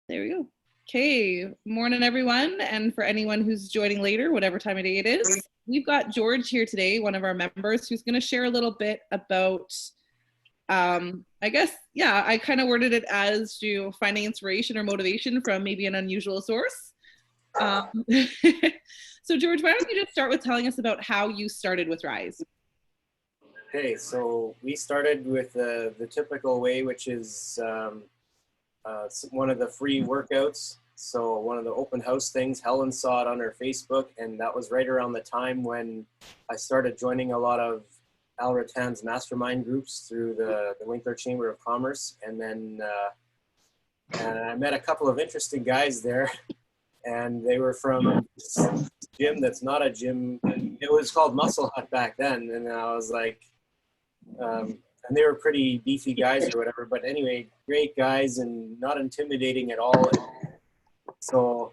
There we go. Okay, morning everyone. And for anyone who's joining later, whatever time of day it is, we've got George here today, one of our members, who's going to share a little bit about, I kind of worded it as finding inspiration or motivation from maybe an unusual source. So George, why don't you just start with telling us about how you started with Rise? Okay, so we started with the typical way, which is one of the free workouts. So one of the open house things, Helen saw it on her Facebook, and that was right around the time when I started joining a lot of Al Rattan's mastermind groups through the Winkler Chamber of Commerce. And then and I met a couple of interesting guys there, and they were from this gym that's not a gym. It was called Muscle Hut back then, and I was like, and they were pretty beefy guys or whatever, but anyway, great guys and not intimidating at all. So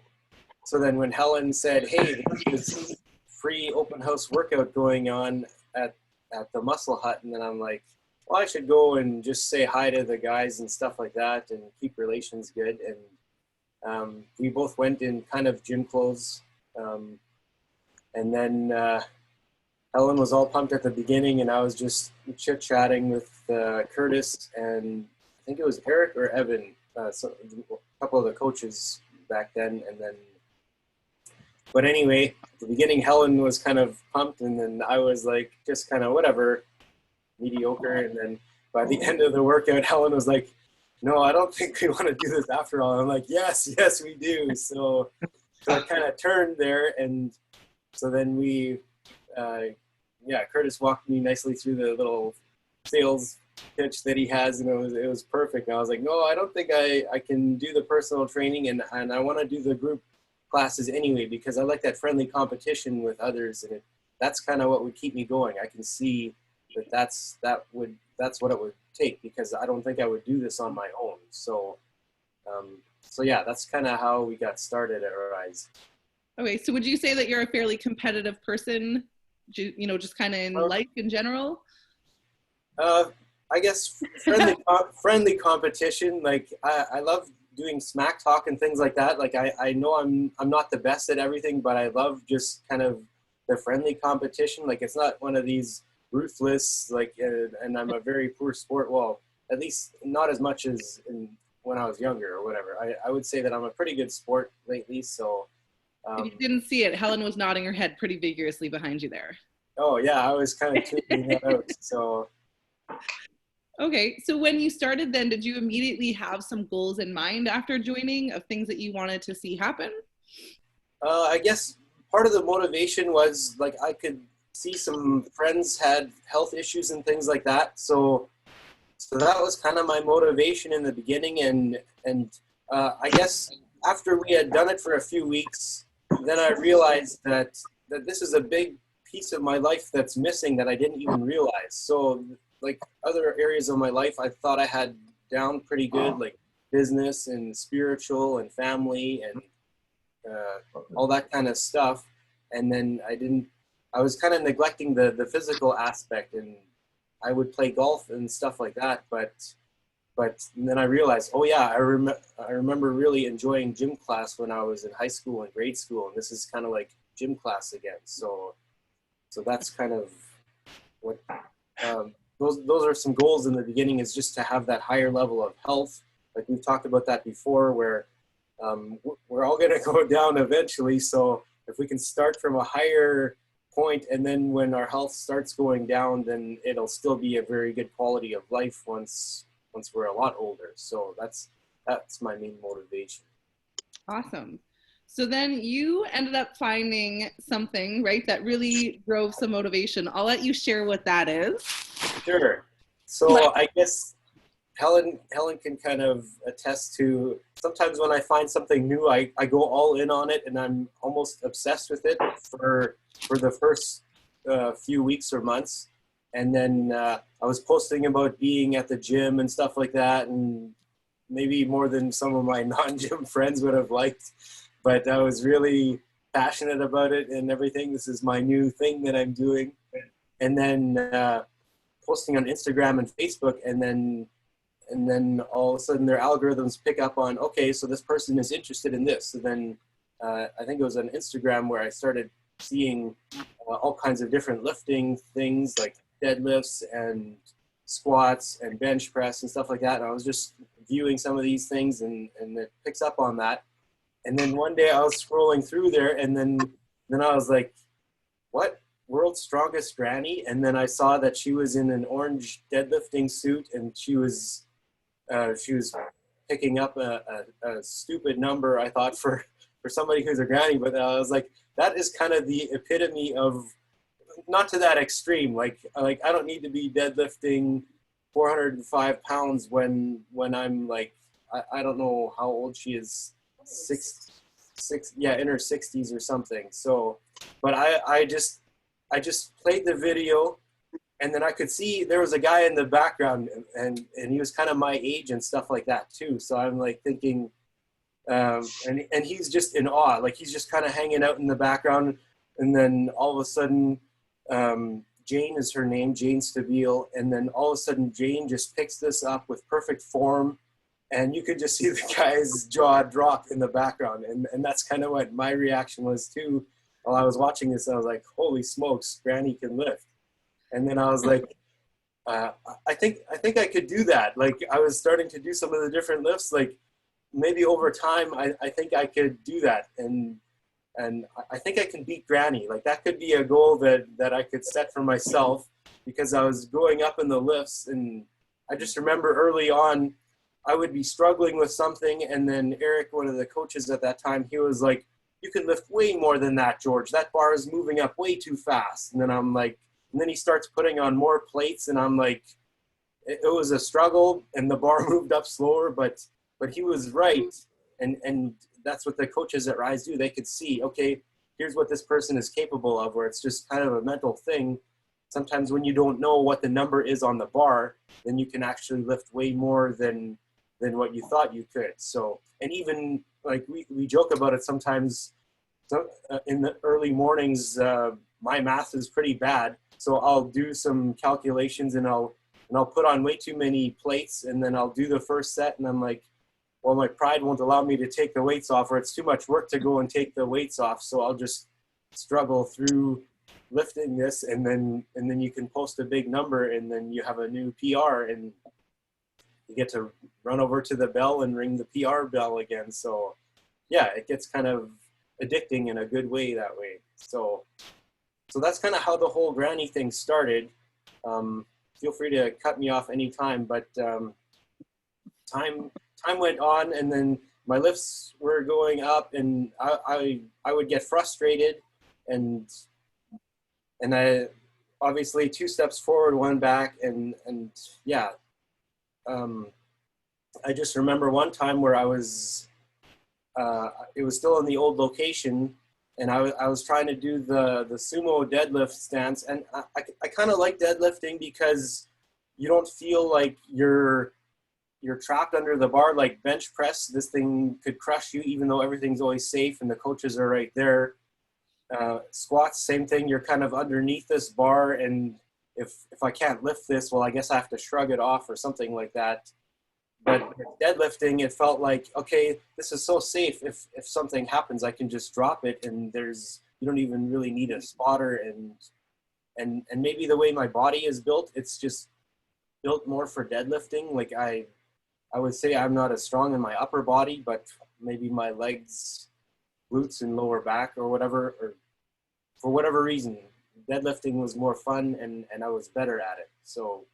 then when Helen said, hey, there's this free open house workout going on at the Muscle Hut, and then I'm like, well, I should go and just say hi to the guys and stuff like that and keep relations good. And we both went in kind of gym clothes. And then Helen was all pumped at the beginning, and I was just chit-chatting with Curtis, and I think it was Eric or Evan, a couple of the coaches back then. And then, but anyway, at the beginning, Helen was kind of pumped, and then I was like, just kind of whatever, mediocre. And then by the end of the workout, Helen was like, no, I don't think we want to do this after all. I'm like, yes, we do. So I kind of turned there, and so then we, Curtis walked me nicely through the little sales pitch that he has, and it was perfect. And I was like, no, I don't think I can do the personal training, and I want to do the group classes anyway, because I like that friendly competition with others, and that's kind of what would keep me going. I can see that's what it would take, because I don't think I would do this on my own. So yeah, that's kind of how we got started at Rise. Okay, so would you say that you're a fairly competitive person, just kind of in life in general? I guess friendly competition. Like I love doing smack talk and things like that. Like I know I'm not the best at everything, but I love just kind of the friendly competition. Like it's not one of these ruthless, like, and I'm a very poor sport. Well, at least not as much as when I was younger or whatever. I would say that I'm a pretty good sport lately. So if you didn't see it, Helen was nodding her head pretty vigorously behind you there. Oh yeah, I was kind of tuning that out. So okay, so when you started then, did you immediately have some goals in mind after joining of things that you wanted to see happen? I guess part of the motivation was like I could see some friends had health issues and things like that. So that was kind of my motivation in the beginning. And I guess after we had done it for a few weeks, then I realized that this is a big piece of my life that's missing that I didn't even realize. So like other areas of my life, I thought I had down pretty good, like business and spiritual and family and all that kind of stuff. And then I was kind of neglecting the physical aspect, and I would play golf and stuff like that. But then I realized, oh yeah, I remember really enjoying gym class when I was in high school and grade school, and this is kind of like gym class again. So that's kind of what those are some goals in the beginning, is just to have that higher level of health. Like we've talked about that before, where we're all going to go down eventually. So if we can start from a higher point, and then when our health starts going down, then it'll still be a very good quality of life once we're a lot older. So that's my main motivation. Awesome. So then you ended up finding something, right, that really drove some motivation. I'll let you share what that is. Sure. So I guess Helen can kind of attest to, sometimes when I find something new, I go all in on it, and I'm almost obsessed with it for the first few weeks or months. And then I was posting about being at the gym and stuff like that, and maybe more than some of my non-gym friends would have liked. But I was really passionate about it and everything. This is my new thing that I'm doing. And then posting on Instagram and Facebook, and then then all of a sudden their algorithms pick up on, okay, so this person is interested in this. So then I think it was on Instagram where I started seeing all kinds of different lifting things like deadlifts and squats and bench press and stuff like that. And I was just viewing some of these things, and it picks up on that. And then one day I was scrolling through there, and then I was like, what? World's Strongest Granny? And then I saw that she was in an orange deadlifting suit, and she was picking up a stupid number, I thought, for somebody who's a granny. But I was like, that is kind of the epitome of, not to that extreme. Like I don't need to be deadlifting 405 pounds when I'm like, I don't know how old she is, in her 60s or something. So, but I just played the video, and then I could see there was a guy in the background, and he was kind of my age and stuff like that too. So I'm like thinking, and he's just in awe, like he's just kind of hanging out in the background. And then all of a sudden, Jane is her name, Jane Stabile. And then all of a sudden Jane just picks this up with perfect form, and you could just see the guy's jaw drop in the background. And that's kind of what my reaction was too. While I was watching this, I was like, holy smokes, Granny can lift. And then I was like, I think I could do that. Like I was starting to do some of the different lifts, like maybe over time, I think I could do that. And I think I can beat Granny. Like that could be a goal that I could set for myself, because I was going up in the lifts, and I just remember early on, I would be struggling with something, and then Eric, one of the coaches at that time, he was like, you can lift way more than that, George. That bar is moving up way too fast. And then I'm like, and then he starts putting on more plates, and I'm like, it was a struggle, and the bar moved up slower, but he was right. And that's what the coaches at Rise do. They could see, okay, here's what this person is capable of, where it's just kind of a mental thing. Sometimes when you don't know what the number is on the bar, then you can actually lift way more than what you thought you could. So, and even like we joke about it sometimes. So, in the early mornings, my math is pretty bad. So I'll do some calculations, and I'll put on way too many plates, and then I'll do the first set, and I'm like, well, my pride won't allow me to take the weights off, or it's too much work to go and take the weights off. So I'll just struggle through lifting this, and then you can post a big number, and then you have a new PR, and you get to run over to the bell and ring the PR bell again. So yeah, it gets kind of addicting in a good way that way. So that's kind of how the whole Granny thing started. Feel free to cut me off anytime, but time went on, and then my lifts were going up, and I would get frustrated, and I obviously 2 steps forward, 1 back, and yeah. I just remember one time where I was, it was still in the old location, and I was trying to do the sumo deadlift stance, and I kind of like deadlifting because you don't feel like you're trapped under the bar. Like bench press, this thing could crush you, even though everything's always safe and the coaches are right there. Squats, same thing. You're kind of underneath this bar, and if I can't lift this, well, I guess I have to shrug it off or something like that. But deadlifting, it felt like, okay, this is so safe. If something happens, I can just drop it, and you don't even really need a spotter. And maybe the way my body is built, it's just built more for deadlifting. Like I would say I'm not as strong in my upper body, but maybe my legs, glutes, and lower back or whatever, or for whatever reason, deadlifting was more fun, and I was better at it. So,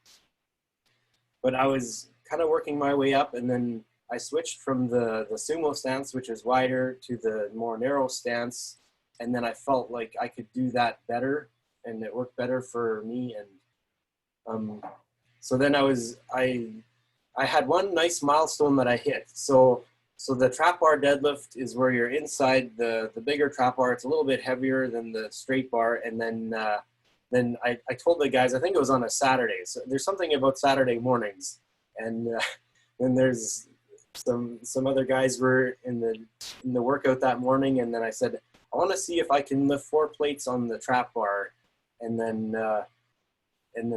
but I was kind of working my way up, and then I switched from the sumo stance, which is wider, to the more narrow stance, and then I felt like I could do that better, and it worked better for me. And so then I had one nice milestone that I hit. So the trap bar deadlift is where you're inside the bigger trap bar. It's a little bit heavier than the straight bar. And then I told the guys, I think it was on a Saturday. So there's something about Saturday mornings. And then there's some other guys were in the workout that morning. And then I said, I want to see if I can lift 4 plates on the trap bar. And then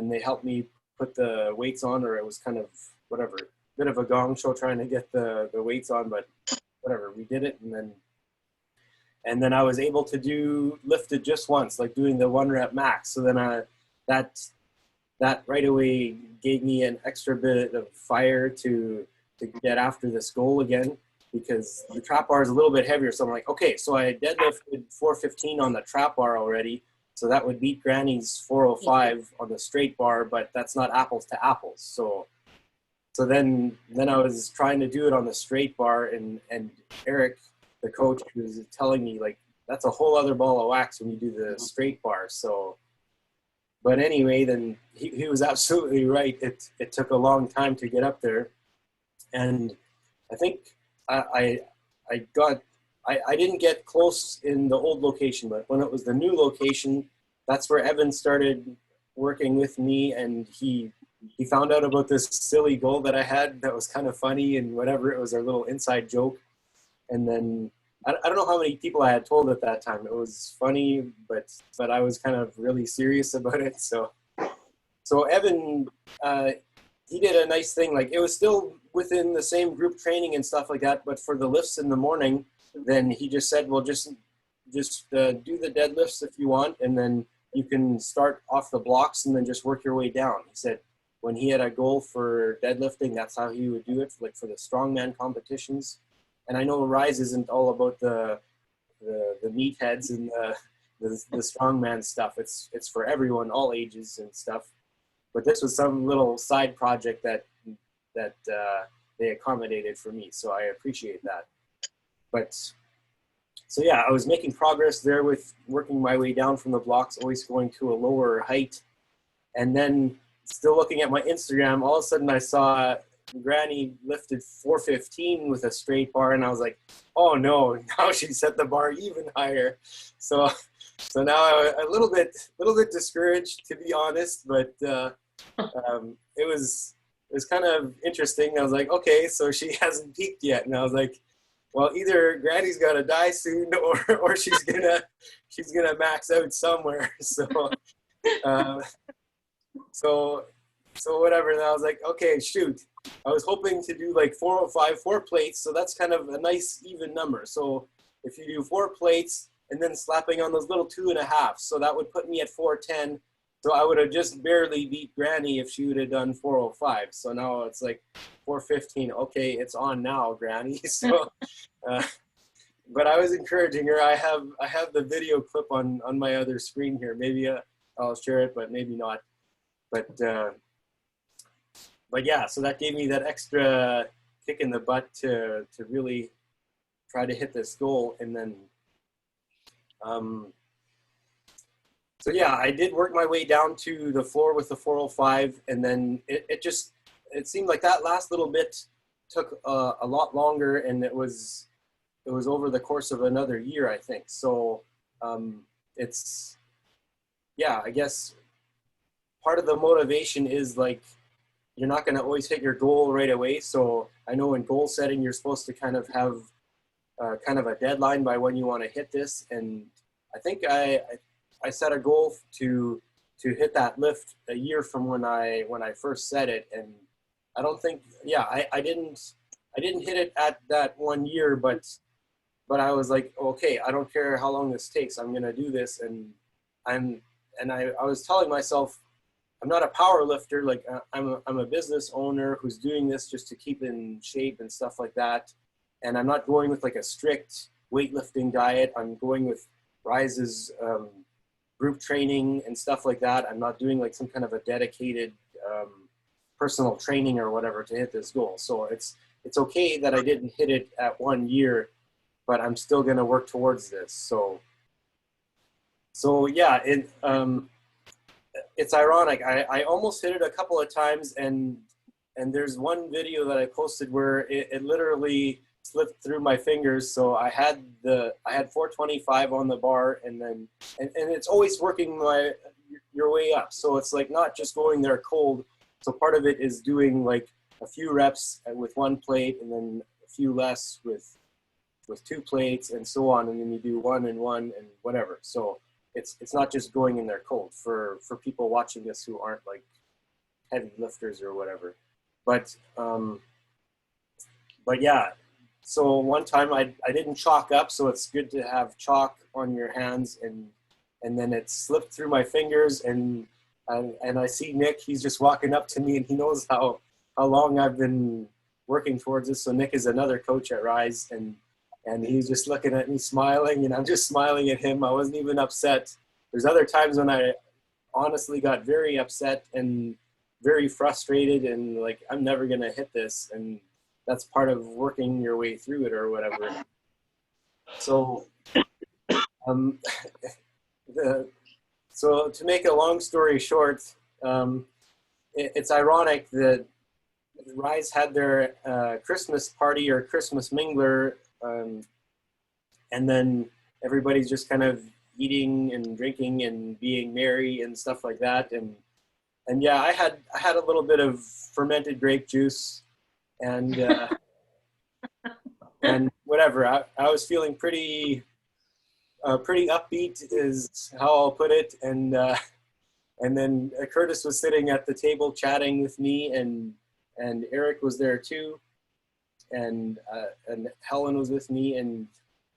they helped me put the weights on, or it was kind of whatever. bit of a gong show trying to get the weights on, but whatever, we did it. And then I was able to do lifted just once, like doing the 1 rep max. So then that right away gave me an extra bit of fire to get after this goal again, because the trap bar is a little bit heavier. So I'm like, okay, so I deadlifted 415 on the trap bar already. So that would beat Granny's 405 on the straight bar, but that's not apples to apples. So then I was trying to do it on the straight bar, and Eric, the coach, was telling me, like, that's a whole other ball of wax when you do the straight bar. So, but anyway, then he was absolutely right. It took a long time to get up there. And I think I didn't get close in the old location, but when it was the new location, that's where Evan started working with me, and he found out about this silly goal that I had that was kind of funny and whatever. It was our little inside joke. And then I don't know how many people I had told at that time. It was funny, but I was kind of really serious about it. So Evan, he did a nice thing. Like, it was still within the same group training and stuff like that, but for the lifts in the morning, then he just said, well, just do the deadlifts if you want, and then you can start off the blocks and then just work your way down. He said when he had a goal for deadlifting, that's how he would do it, like for the strongman competitions. And I know Rise isn't all about the meatheads and the strongman stuff. It's for everyone, all ages and stuff. But this was some little side project that they accommodated for me, so I appreciate that. But so yeah, I was making progress there with working my way down from the blocks, always going to a lower height. And then still looking at my Instagram, all of a sudden I saw Granny lifted 415 with a straight bar, and I was like, oh no, now she set the bar even higher. So now I'm a little bit discouraged, to be honest, but it was kind of interesting. I was like, okay, so she hasn't peaked yet. And I was like, well, either Granny's gonna die soon, or she's gonna max out somewhere. So whatever. And I was like, okay, shoot. I was hoping to do like 405, 4 plates. So that's kind of a nice even number. So if you do 4 plates and then slapping on those little 2.5, so that would put me at 410. So I would have just barely beat Granny if she would have done 405. So now it's like 415. Okay, it's on now, Granny. So, but I was encouraging her. I have the video clip on my other screen here. Maybe I'll share it, but maybe not. But yeah, so that gave me that extra kick in the butt to really try to hit this goal. And then, so yeah, I did work my way down to the floor with the 405, and then it seemed like that last little bit took a lot longer, and it was over the course of another year, I think. So yeah, I guess part of the motivation is like, you're not going to always hit your goal right away. So I know in goal setting, you're supposed to kind of have kind of a deadline by when you want to hit this. And I think I set a goal to hit that lift a year from when I first set it. And I don't think, yeah, I didn't hit it at that 1 year, but I was like, okay, I don't care how long this takes. I'm going to do this. And I was telling myself, I'm not a power lifter. Like, I'm a business owner who's doing this just to keep in shape and stuff like that. And I'm not going with like a strict weightlifting diet. I'm going with Rise's group training and stuff like that. I'm not doing like some kind of a dedicated personal training or whatever to hit this goal. So it's okay that I didn't hit it at 1 year, but I'm still going to work towards this. So yeah, it's ironic. I almost hit it a couple of times, and there's one video that I posted where it literally slipped through my fingers. So I had 425 on the bar, and it's always working your way up. So it's like not just going there cold. So part of it is doing like a few reps with 1 plate, and then a few less with 2 plates, and so on. And then you do 1 and 1 and whatever. So it's not just going in there cold for people watching this who aren't like heavy lifters or whatever. But but yeah, so one time I didn't chalk up, so it's good to have chalk on your hands, and then it slipped through my fingers, and I see Nick, he's just walking up to me, and he knows how long I've been working towards this. So Nick is another coach at Rise, and he's just looking at me smiling, and I'm just smiling at him. I wasn't even upset. There's other times when I honestly got very upset and very frustrated and like, I'm never going to hit this. And that's part of working your way through it or whatever. So, um, so to make a long story short, it's ironic that Rise had their Christmas party or Christmas mingler, and then everybody's just kind of eating and drinking and being merry and stuff like that. And yeah, I had a little bit of fermented grape juice, and and whatever. I was feeling pretty upbeat is how I'll put it. And then Curtis was sitting at the table chatting with me, and Eric was there too, and Helen was with me, and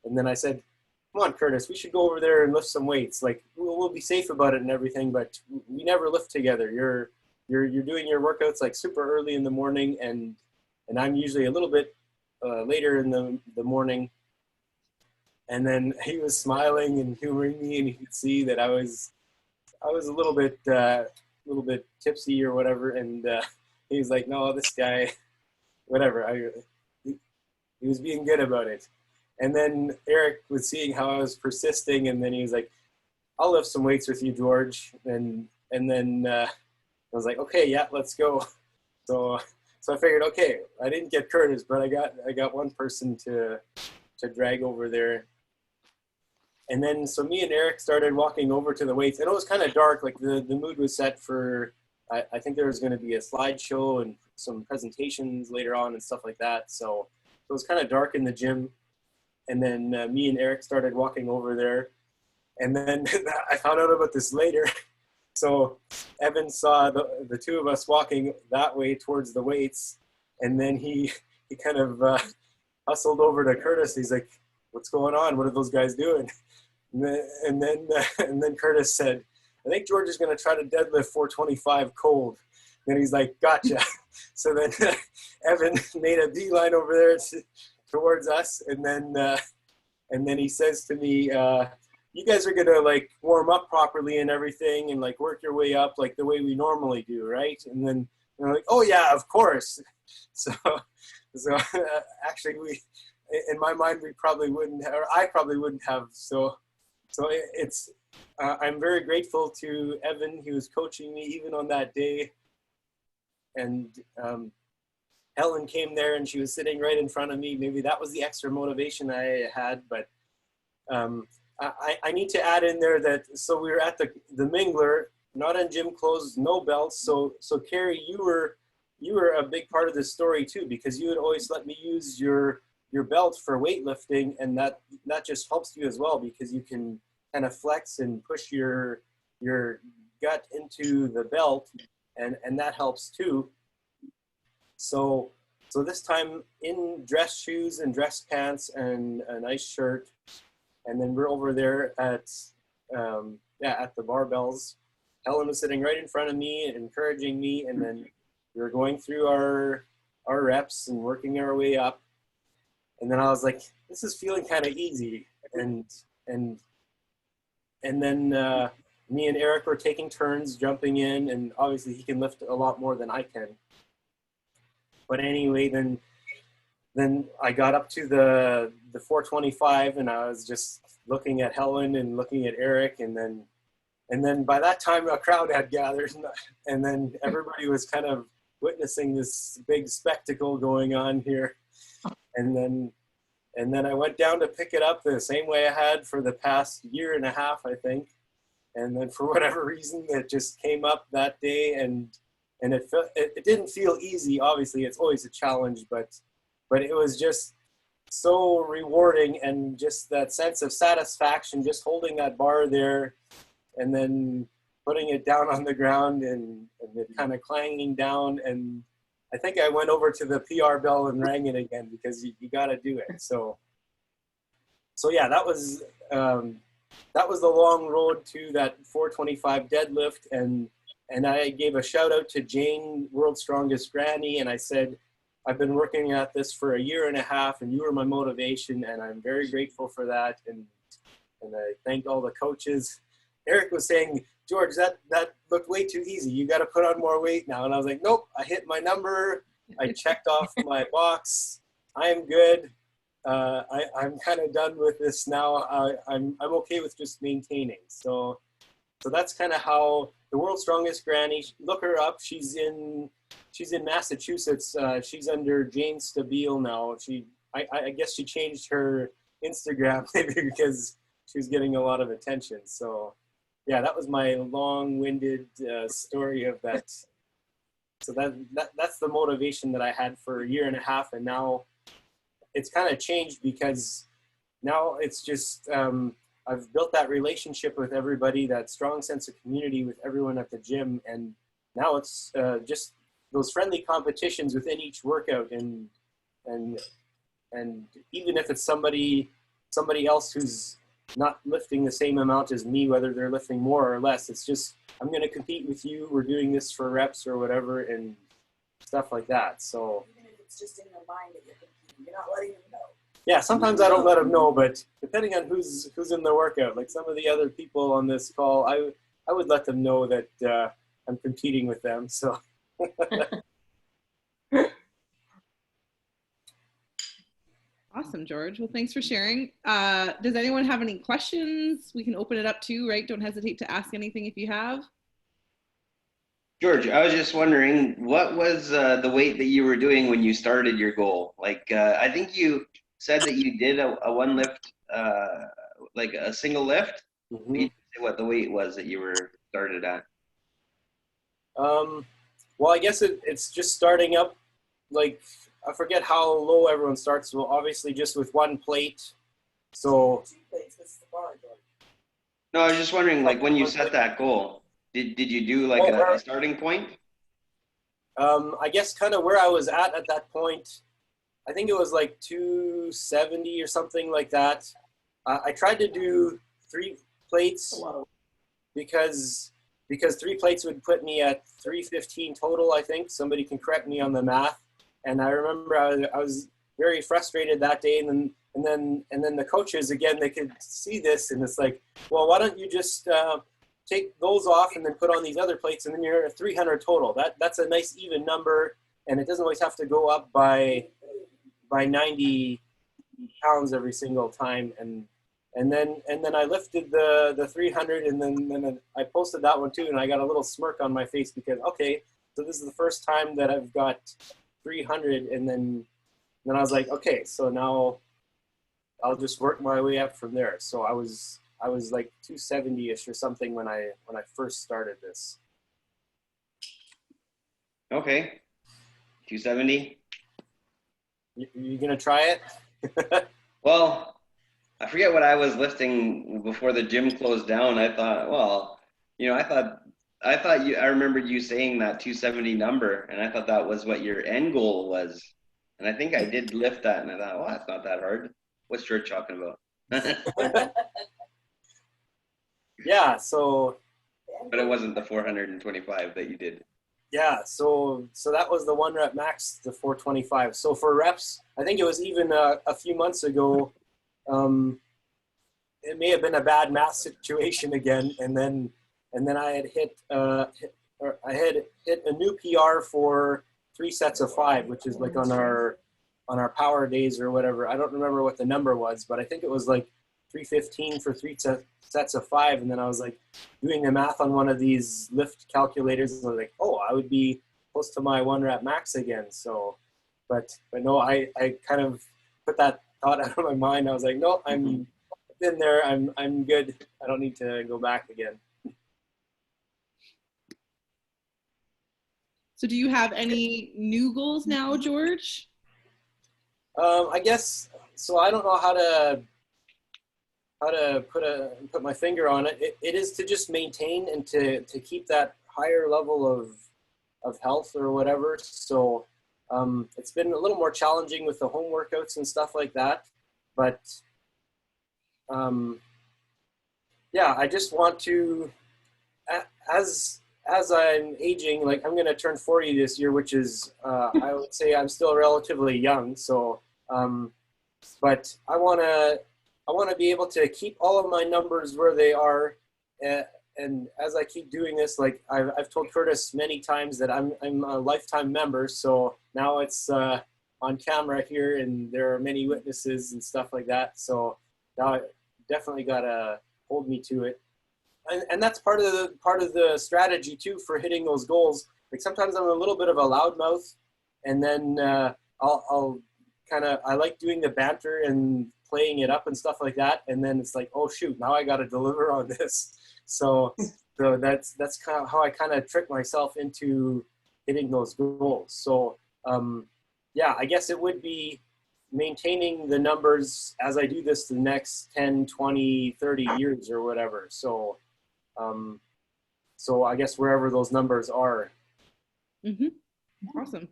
then I said, "Come on, Curtis, we should go over there and lift some weights. Like we'll be safe about it and everything, but we never lift together. You're doing your workouts like super early in the morning, and I'm usually a little bit later in the morning." And then he was smiling and humoring me, and he could see that I was a little bit tipsy or whatever, and he was like, "No, this guy, whatever." He was being good about it. And then Eric was seeing how I was persisting, and then he was like, "I'll lift some weights with you, George." And then I was like, "Okay, yeah, let's go." So I figured, okay, I didn't get Curtis, but I got one person to drag over there. And then so me and Eric started walking over to the weights, and it was kind of dark. Like the mood was set for, I think there was going to be a slideshow and some presentations later on and stuff like that. So it was kind of dark in the gym. And then me and Eric started walking over there. And then I found out about this later. So Evan saw the two of us walking that way towards the weights. And then he kind of hustled over to Curtis. He's like, "What's going on? What are those guys doing?" And then Curtis said, "I think George is going to try to deadlift 425 cold." And he's like, "Gotcha." So then Evan made a beeline over there towards us, and then he says to me, "You guys are gonna like warm up properly and everything, and like work your way up like the way we normally do, right?" And then we're like, "Oh yeah, of course." So actually, we, in my mind, we probably wouldn't have, or I probably wouldn't have. So it's I'm very grateful to Evan. He was coaching me even on that day, and Helen came there and she was sitting right in front of me. Maybe that was the extra motivation I had, but I need to add in there that, so we were at the mingler, not in gym clothes, no belts. So Carrie, you were a big part of this story too, because you would always let me use your belt for weightlifting, and that just helps you as well, because you can kind of flex and push your gut into the belt, and that helps too. So this time in dress shoes and dress pants and a nice shirt, and then we're over there at the barbells. Helen was sitting right in front of me, encouraging me, and then we were going through our reps and working our way up. And then I was like, "This is feeling kind of easy." And then me and Eric were taking turns jumping in, and obviously he can lift a lot more than I can. But anyway, then I got up to the 425, and I was just looking at Helen and looking at Eric, and then by that time a crowd had gathered, and then everybody was kind of witnessing this big spectacle going on here. And then I went down to pick it up the same way I had for the past year and a half, I think. And then for whatever reason, it just came up that day, and it didn't feel easy. Obviously, it's always a challenge, but it was just so rewarding, and just that sense of satisfaction, just holding that bar there, and then putting it down on the ground, and it kind of clanging down, and I think I went over to the PR bell and rang it again because you got to do it. So yeah, that was the long road to that 425 deadlift, and I gave a shout out to Jane, World's Strongest Granny, and I said, I've been working at this for a year and a half, and you were my motivation, and I'm very grateful for that. And I thanked all the coaches. Eric was saying, George, that looked way too easy. You got to put on more weight now. And I was like, nope, I hit my number. I checked off my box. I am good. I'm kind of done with this now. I'm okay with just maintaining. So that's kind of how the World's Strongest Granny. Look her up. She's in Massachusetts. She's under Jane Stabile now. I guess she changed her Instagram maybe because she was getting a lot of attention. So yeah, that was my long-winded story of that. So that's the motivation that I had for a year and a half, and now it's kind of changed because now it's just I've built that relationship with everybody, that strong sense of community with everyone at the gym, and now it's just those friendly competitions within each workout, and even if it's somebody else who's not lifting the same amount as me, whether they're lifting more or less, it's just, I'm going to compete with you. We're doing this for reps or whatever and stuff like that. So even if it's just in your mind that you're competing, you're not letting them know. Yeah, sometimes I don't let them know, but depending on who's in the workout, like some of the other people on this call, I would let them know that I'm competing with them. So. Awesome, George. Well, thanks for sharing. Does anyone have any questions? We can open it up too, right? Don't hesitate to ask anything if you have. George, I was just wondering, what was the weight that you were doing when you started your goal? Like, I think you said that you did a one lift, like a single lift. Mm-hmm. You didn't say what the weight was that you were started at. Well, I guess it's just starting up, like, I forget how low everyone starts. Well, obviously just with one plate. So 2 plates, this is the bar, George. No, I was just wondering, like, when you set that goal, did you do like a starting point? I guess kind of where I was at that point, I think it was like 270 or something like that. I tried to do 3 plates because 3 plates would put me at 315 total, I think. Somebody can correct me on the math. And I remember I was very frustrated that day. And then the coaches, again, they could see this. And it's like, well, why don't you just take those off and then put on these other plates, and then you're at 300 total. That's a nice even number, and it doesn't always have to go up by 90 pounds every single time. And then I lifted the 300, and then I posted that one too, and I got a little smirk on my face because, okay, so this is the first time that I've got 300, and then I was like, okay, so now I'll just work my way up from there. So I was like 270-ish or something when I first started this. Okay, 270. You gonna try it? Well, I forget what I was lifting before the gym closed down. I thought, well, I remembered you saying that 270 number, and I thought that was what your end goal was. And I think I did lift that, and I thought, well, that's not that hard. What's George talking about? Yeah, so. But it wasn't the 425 that you did. Yeah, so that was the 1 rep max, the 425. So for reps, I think it was even a few months ago. It may have been a bad math situation again, and then I had hit a new PR for 3 sets of 5, which is like on our power days or whatever. I don't remember what the number was, but I think it was like 315 for 3 sets of 5. And then I was like doing the math on one of these lift calculators, and I was like, oh, I would be close to my 1 rep max again. So, but no, I kind of put that thought out of my mind. I was like, no, I'm in there. I'm good. I don't need to go back again. So do you have any new goals now, George? I guess so. I don't know how to put my finger on it. It is to just maintain and to keep that higher level of health or whatever. So It's been a little more challenging with the home workouts and stuff like that, but yeah, I just want to, as I'm aging, like I'm gonna turn 40 this year, which is I would say I'm still relatively young. So, but I wanna be able to keep all of my numbers where they are, and as I keep doing this, like I've told Curtis many times that I'm a lifetime member. So now it's on camera here, and there are many witnesses and stuff like that. So now I definitely gotta hold me to it. And that's part of the strategy too for hitting those goals. Like sometimes I'm a little bit of a loudmouth, and then I'll kind of, I like doing the banter and playing it up and stuff like that. And then it's like, oh shoot, now I got to deliver on this. So that's kind of how I kind of trick myself into hitting those goals. So yeah, I guess it would be maintaining the numbers as I do this the next 10, 20, 30 years or whatever. So so I guess wherever those numbers are. Awesome.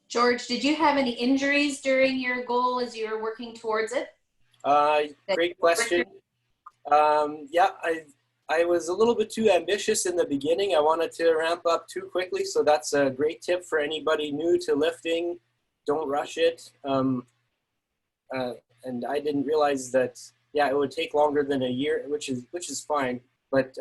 George, did you have any injuries during your goal as you were working towards it? Great question. Yeah, I was a little bit too ambitious in the beginning. I wanted to ramp up too quickly. So that's a great tip for anybody new to lifting. Don't rush it. And I didn't realize that, yeah, it would take longer than a year, which is fine. But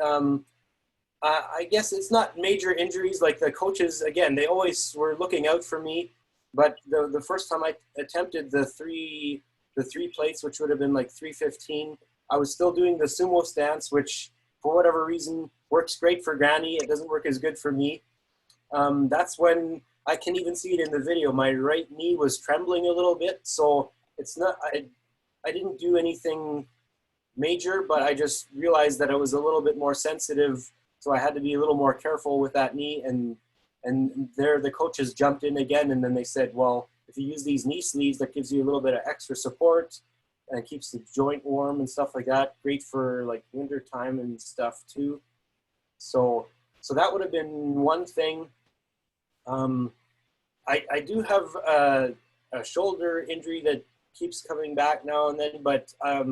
I guess it's not major injuries. Like the coaches, again, they always were looking out for me. But the first time I attempted the three plates, which would have been like 315, I was still doing the sumo stance, which for whatever reason works great for Granny. It doesn't work as good for me. That's when I can even see it in the video. My right knee was trembling a little bit. So it's not, I didn't do anything major, but I just realized that I was a little bit more sensitive. So I had to be a little more careful with that knee. And there the coaches jumped in again. And then they said, well, if you use these knee sleeves, that gives you a little bit of extra support and keeps the joint warm and stuff like that. Great for like winter time and stuff too. So that would have been one thing. I do have a shoulder injury that keeps coming back now and then, but I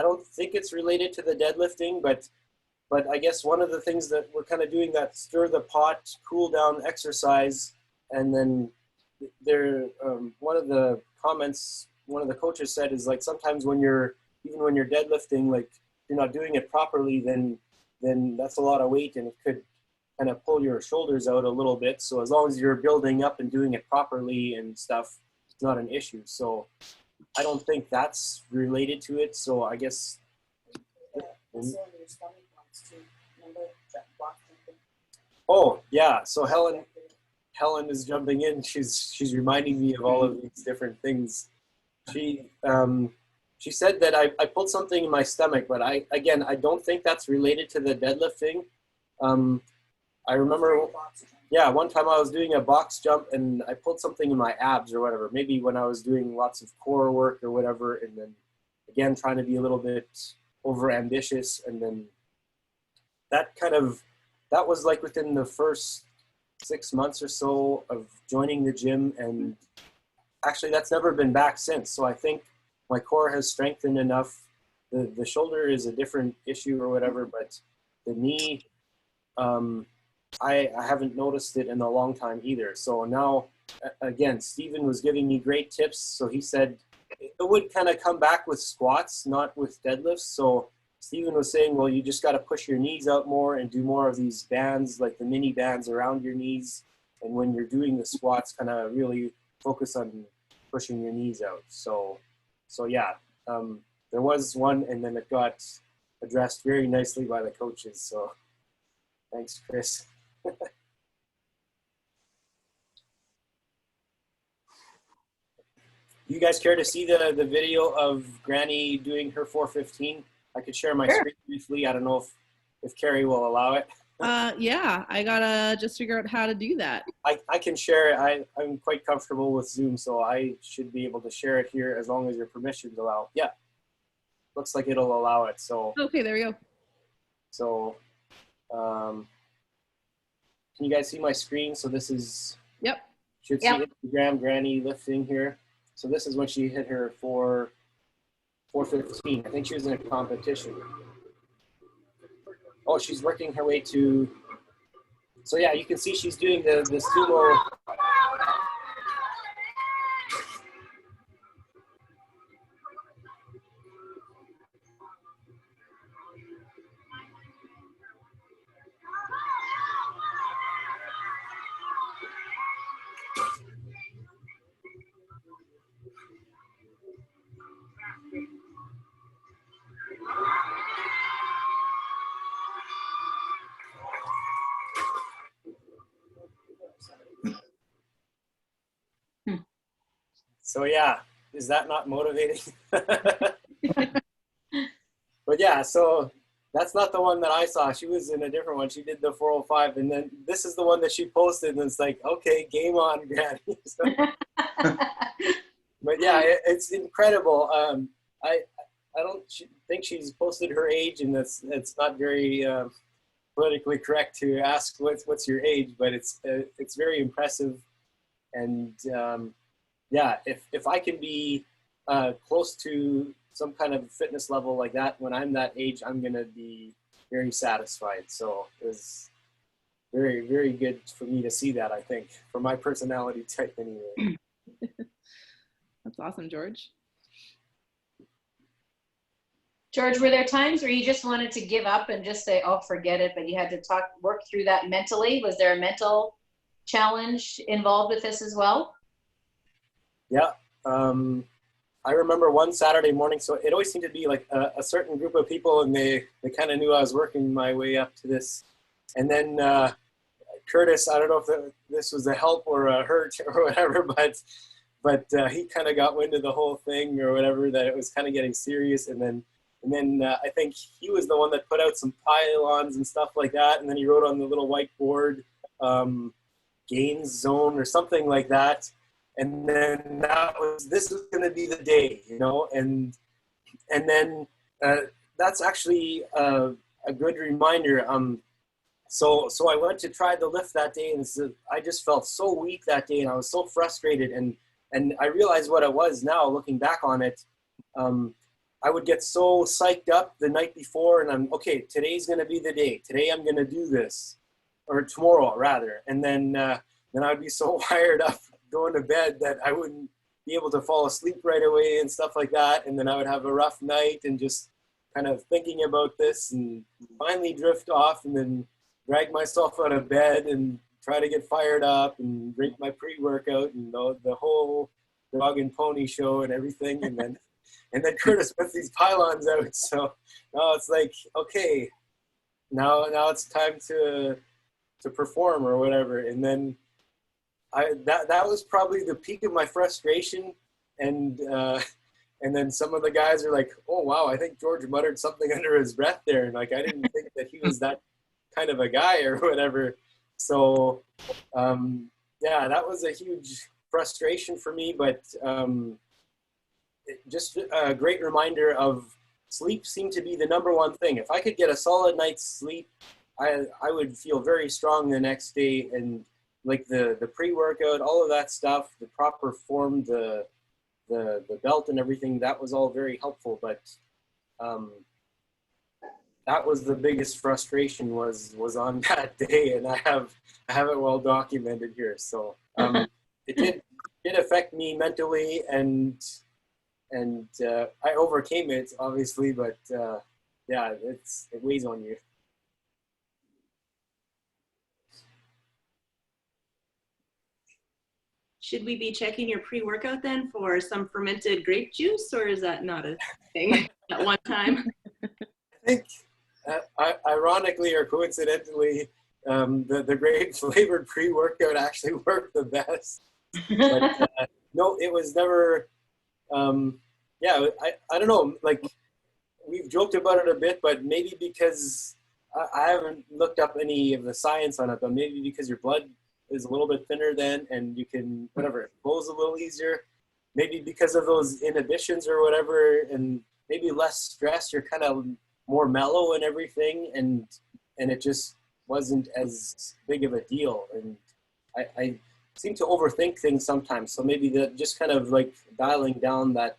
don't think it's related to the deadlifting, but I guess one of the things that we're kind of doing that stir the pot, cool down exercise, and then there, one of the comments, one of the coaches said is like sometimes even when you're deadlifting, like you're not doing it properly, then that's a lot of weight and it could kind of pull your shoulders out a little bit. So as long as you're building up and doing it properly and stuff, it's not an issue. So I don't think that's related to it. So I guess. Oh yeah, so Helen is jumping in. She's reminding me of all of these different things. She said that I pulled something in my stomach, but I don't think that's related to the deadlifting. I remember, yeah, one time I was doing a box jump and I pulled something in my abs or whatever. Maybe when I was doing lots of core work or whatever, and then again trying to be a little bit over ambitious, and then that was like within the first 6 months or so of joining the gym, and actually that's never been back since. So I think my core has strengthened enough. The shoulder is a different issue or whatever, but the knee, I haven't noticed it in a long time either. So now, again, Stephen was giving me great tips. So he said it would kind of come back with squats, not with deadlifts. So Stephen was saying, well, you just got to push your knees out more and do more of these bands, like the mini bands around your knees. And when you're doing the squats, kind of really focus on pushing your knees out. So yeah, there was one, and then it got addressed very nicely by the coaches. So thanks, Chris. You guys care to see the video of Granny doing her 415? I could share my screen briefly. I don't know if Carrie will allow it. Yeah, I gotta just figure out how to do that. I can share it. I'm quite comfortable with Zoom, so I should be able to share it here as long as your permissions allow. Yeah, looks like it'll allow it. So okay, there we go. So, can you guys see my screen? So this is yep. Should see Instagram granny lifting here. So this is when she hit her 415. I think she was in a competition. Oh, she's working her way to. So yeah, you can see she's doing the sumo. So yeah, is that not motivating? But yeah, so that's not the one that I saw. She was in a different one. She did the 405, and then this is the one that she posted, and it's like, okay, game on, Granny. So, but yeah, it's incredible. I don't think she's posted her age, and it's not very politically correct to ask what's your age, but it's very impressive, and yeah, if I can be close to some kind of fitness level like that when I'm that age, I'm gonna be very satisfied. So it was very, very good for me to see that, I think, for my personality type anyway. That's awesome, George. George, were there times where you just wanted to give up and just say, oh, forget it, but you had to work through that mentally? Was there a mental challenge involved with this as well? Yeah. I remember one Saturday morning, so it always seemed to be like a certain group of people, and they kind of knew I was working my way up to this. And then Curtis, I don't know if this was a help or a hurt or whatever, but he kind of got wind of the whole thing or whatever, that it was kind of getting serious. And then I think he was the one that put out some pylons and stuff like that. And then he wrote on the little whiteboard, gains zone or something like that. And then this was going to be the day, you know, and then that's actually a good reminder. So I went to try the lift that day, and I just felt so weak that day, and I was so frustrated, and I realized what it was now, looking back on it. I would get so psyched up the night before, and I'm, okay, today's going to be the day. Today I'm going to do this, or tomorrow rather. And then I would be so wired up going to bed that I wouldn't be able to fall asleep right away and stuff like that. And then I would have a rough night and just kind of thinking about this, and finally drift off, and then drag myself out of bed and try to get fired up and drink my pre-workout and the whole dog and pony show and everything. And then Curtis puts these pylons out. So now it's like, okay, now it's time to perform or whatever. And then that was probably the peak of my frustration. And then some of the guys are like, oh, wow, I think George muttered something under his breath there. And like, I didn't think that he was that kind of a guy or whatever. So yeah, that was a huge frustration for me, but just a great reminder of sleep seemed to be the number one thing. If I could get a solid night's sleep, I would feel very strong the next day. And like the pre-workout, all of that stuff, the proper form, the belt and everything, that was all very helpful. But that was the biggest frustration was on that day, and I have it well documented here. So it did affect me mentally, and I overcame it obviously, but yeah, it weighs on you. Should we be checking your pre-workout then for some fermented grape juice, or is that not a thing at one time? I think, ironically or coincidentally, the grape flavored pre-workout actually worked the best. But no, it was never. Yeah, I don't know. Like, we've joked about it a bit, but maybe because I haven't looked up any of the science on it, but maybe because your blood is a little bit thinner then, and you can, whatever, it flows a little easier. Maybe because of those inhibitions or whatever, and maybe less stress, you're kind of more mellow and everything, and it just wasn't as big of a deal. And seem to overthink things sometimes. So maybe that just kind of like dialing down that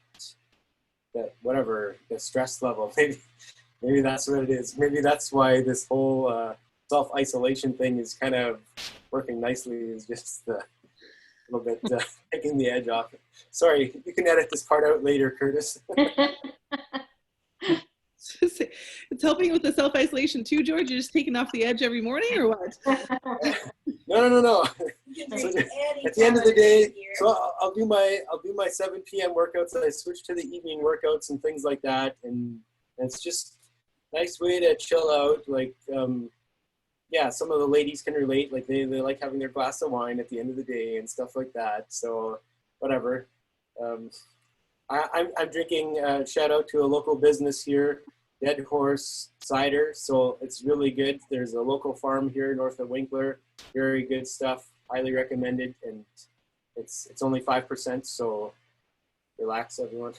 whatever the stress level. Maybe that's what it is. Maybe that's why this whole self-isolation thing is kind of working nicely. Is just a little bit taking the edge off. Sorry, you can edit this part out later, Curtis. It's helping with the self-isolation too, George. You're just taking off the edge every morning, or what? No. You can So drink at the end of the day, here. so I'll do my 7 p.m. workouts, and I switch to the evening workouts and things like that, and it's just a nice way to chill out. Like, yeah, some of the ladies can relate. Like they like having their glass of wine at the end of the day and stuff like that. So whatever. I'm drinking. Shout out to a local business here, Dead Horse Cider. So it's really good. There's a local farm here north of Winkler. Very good stuff. Highly recommended, and it's only 5%. So relax, everyone.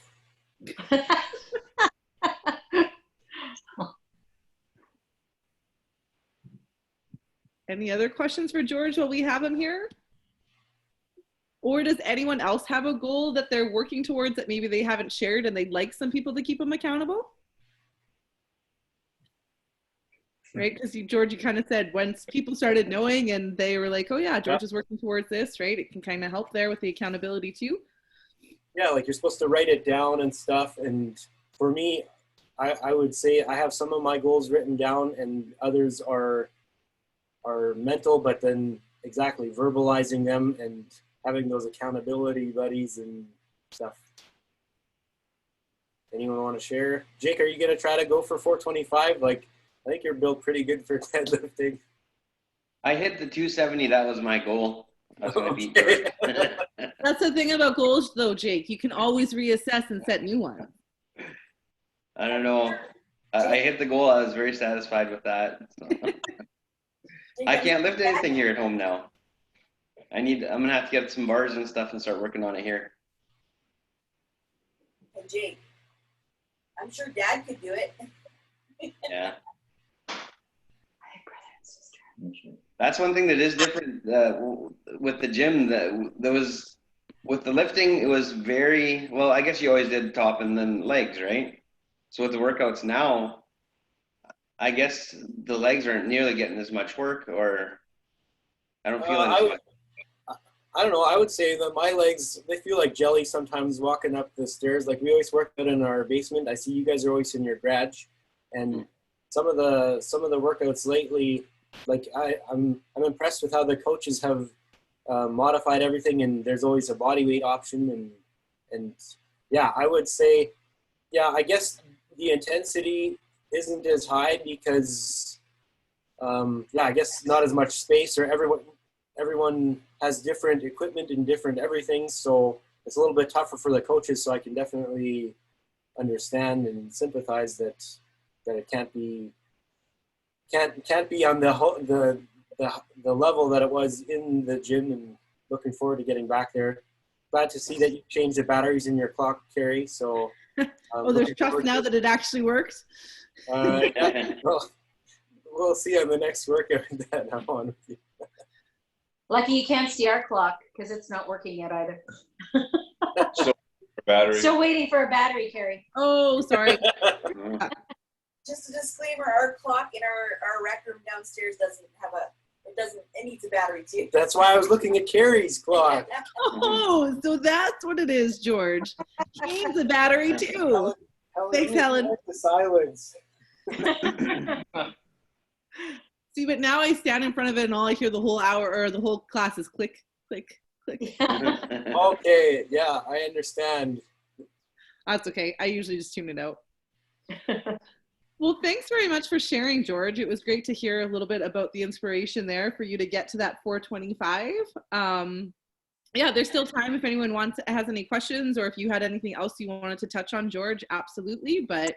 Any other questions for George while we have him here? Or does anyone else have a goal that they're working towards that maybe they haven't shared and they'd like some people to keep them accountable? Right, because George, you kind of said once people started knowing and they were like, oh yeah, George is working towards this, right? It can kind of help there with the accountability too. Yeah, like you're supposed to write it down and stuff. And for me, I would say I have some of my goals written down and others are mental, but then exactly verbalizing them and having those accountability buddies and stuff. Anyone want to share? Jake, are you going to try to go for 425? Like, I think you're built pretty good for deadlifting. I hit the 270. That was my goal. That's what I beat. That's the thing about goals though, Jake. You can always reassess and set new ones. I don't know. I hit the goal. I was very satisfied with that. So. I can't lift anything here at home now. I'm gonna have to get some bars and stuff and start working on it here. Hey, Jake, I'm sure Dad could do it. Yeah. That's one thing that is different with the gym. There was with the lifting, it was very well. I guess you always did top and then legs, right? So with the workouts now, I guess the legs aren't nearly getting as much work, or I don't feel it. I don't know. I would say that my legs, they feel like jelly sometimes walking up the stairs. Like we always work out in our basement. I see you guys are always in your garage, and some of the workouts lately, like I'm impressed with how the coaches have modified everything, and there's always a body weight option, and yeah, I would say, yeah, I guess the intensity isn't as high because yeah, I guess not as much space, or everyone has different equipment and different everything, so it's a little bit tougher for the coaches. So I can definitely understand and sympathize that it can't be on the level that it was in the gym, and looking forward to getting back there. Glad to see that you changed the batteries in your clock, Carrie. So oh, there's trust now that it actually works. Yeah, we'll see on the next workout that I'm on with you. Lucky you can't see our clock because it's not working yet either. So battery. Still waiting for a battery, Carrie. Oh, sorry. Just a disclaimer, our clock in our rec room downstairs it needs a battery too. That's why I was looking at Carrie's clock. Oh, so that's what it is, George. He needs a battery too. Thanks, Helen. The silence. See, but now I stand in front of it and all I hear the whole hour or the whole class is click, click, click. Okay, yeah, I understand. That's okay. I usually just tune it out. Well, thanks very much for sharing, George. It was great to hear a little bit about the inspiration there for you to get to that 425. Yeah, there's still time if anyone has any questions, or if you had anything else you wanted to touch on, George, absolutely. But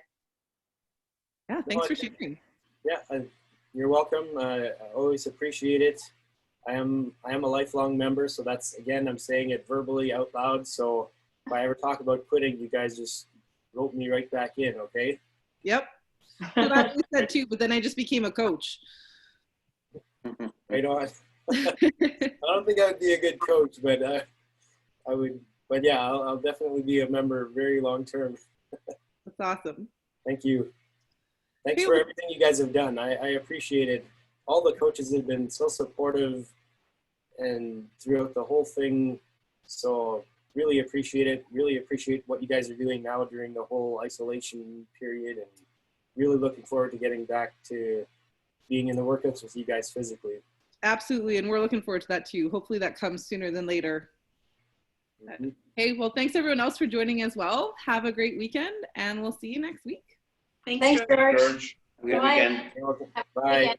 yeah, thanks for sharing. Yeah, you're welcome. I always appreciate it. I am a lifelong member, so that's, again, I'm saying it verbally out loud. So if I ever talk about quitting, you guys just rope me right back in, okay? Yep. That's what you said too, but then I just became a coach. Right on. I don't think I would be a good coach, but I would. But yeah, I'll definitely be a member very long term. That's awesome. Thank you. Thanks for everything you guys have done. I appreciate it. All the coaches have been so supportive and throughout the whole thing. So really appreciate it. Really appreciate what you guys are doing now during the whole isolation period, and really looking forward to getting back to being in the workouts with you guys physically. Absolutely. And we're looking forward to that too. Hopefully that comes sooner than later. Mm-hmm. Hey, well, thanks everyone else for joining as well. Have a great weekend and we'll see you next week. Thanks, George. Have a good weekend. Bye.